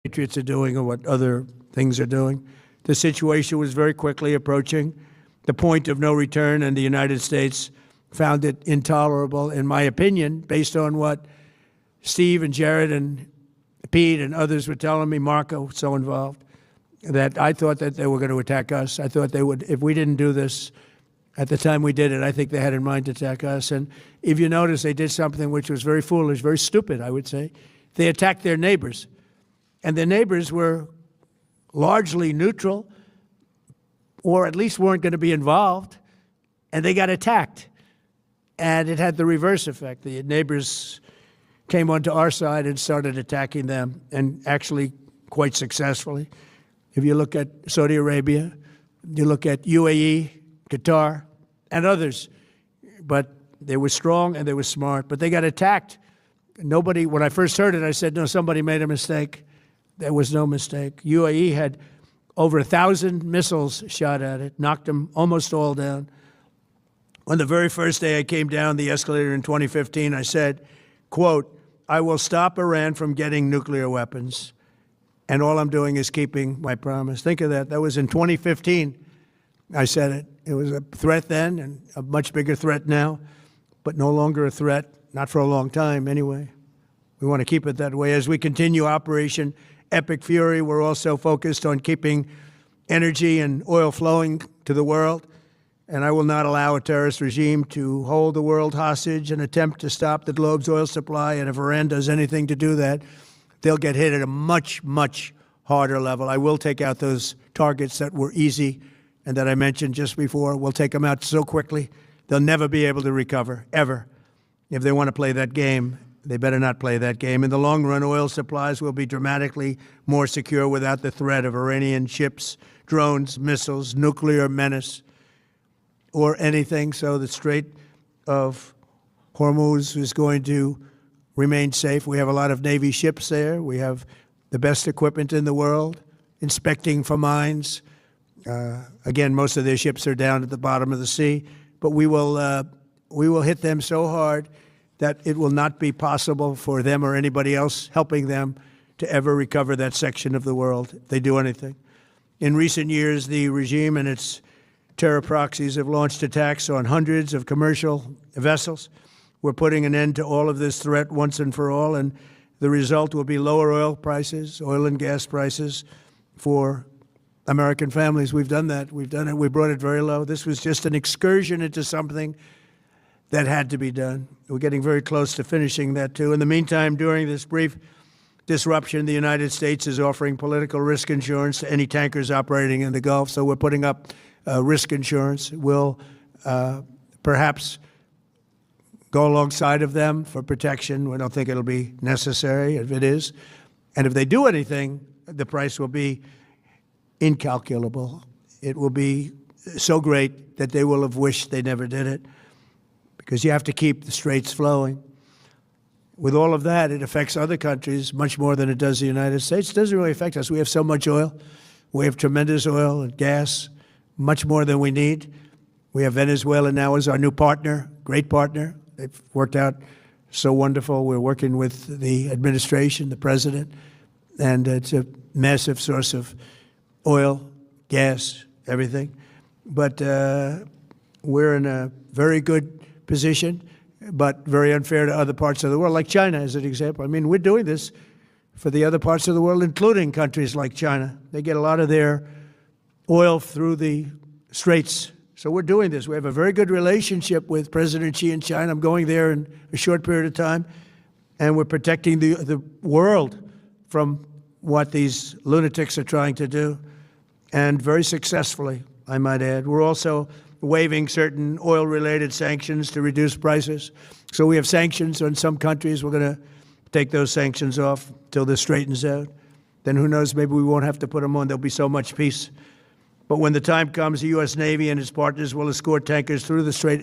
Patriots are doing or what other things are doing. The situation was very quickly approaching the point of no return, and the United States found it intolerable, in my opinion, based on what Steve and Jared and Pete and others were telling me, Marco, so involved, that I thought that they were going to attack us. I thought they would, if we didn't do this at the time we did it, I think they had in mind to attack us. And if you notice, they did something which was very foolish, very stupid, I would say. They attacked their neighbors. And their neighbors were largely neutral, or at least weren't going to be involved, and they got attacked. And it had the reverse effect. The neighbors came onto our side and started attacking them, and actually quite successfully. If you look at Saudi Arabia, you look at UAE, Qatar, and others, but they were strong and they were smart, but they got attacked. Nobody, when I first heard it, I said, no, somebody made a mistake. There was no mistake. UAE had over 1,000 missiles shot at it, knocked them almost all down. On the very first day I came down the escalator in 2015, I said, quote, I will stop Iran from getting nuclear weapons, and all I'm doing is keeping my promise. Think of that. That was in 2015. I said it. It was a threat then and a much bigger threat now, but no longer a threat, not for a long time anyway. We want to keep it that way. As we continue Operation Epic Fury, we're also focused on keeping energy and oil flowing to the world, and I will not allow a terrorist regime to hold the world hostage and attempt to stop the globe's oil supply, and if Iran does anything to do that, they'll get hit at a much, much harder level. I will take out those targets that were easy and that I mentioned just before. We'll take them out so quickly, they'll never be able to recover, ever. If they want to play that game, they better not play that game. In the long run, oil supplies will be dramatically more secure without the threat of Iranian ships, drones, missiles, nuclear menace, or anything. So the Strait of Hormuz is going to remain safe. We have a lot of Navy ships there. We have the best equipment in the world, inspecting for mines. Again, most of their ships are down at the bottom of the sea, but we will hit them so hard that it will not be possible for them or anybody else helping them to ever recover that section of the world if they do anything. In recent years, the regime and its terror proxies have launched attacks on hundreds of commercial vessels. We're putting an end to all of this threat once and for all, and the result will be lower oil prices, oil and gas prices for American families. We've done that. We've done it. We brought it very low. This was just an excursion into something that had to be done. We're getting very close to finishing that, too. In the meantime, during this brief disruption, the United States is offering political risk insurance to any tankers operating in the Gulf. So we're putting up risk insurance. We'll perhaps go alongside of them for protection. We don't think it'll be necessary if it is. And if they do anything, the price will be incalculable. It will be so great that they will have wished they never did it, because you have to keep the straits flowing. With all of that, it affects other countries much more than it does the United States. It doesn't really affect us. We have so much oil. We have tremendous oil and gas, much more than we need. We have Venezuela now as our new partner, great partner. They've worked out so wonderful. We're working with the administration, the president, and it's a massive source of oil, gas, everything. But we're in a very good position, but very unfair to other parts of the world, like China as an example. I mean, we're doing this for the other parts of the world, including countries like China. They get a lot of their oil through the straits. So we're doing this. We have a very good relationship with President Xi in China. I'm going there in a short period of time, and we're protecting the world from what these lunatics are trying to do, and very successfully, I might add. We're also waiving certain oil-related sanctions to reduce prices. So we have sanctions on some countries. We're going to take those sanctions off till this straightens out. Then who knows, maybe we won't have to put them on. There'll be so much peace. But when the time comes, the U.S. Navy and its partners will escort tankers through the Strait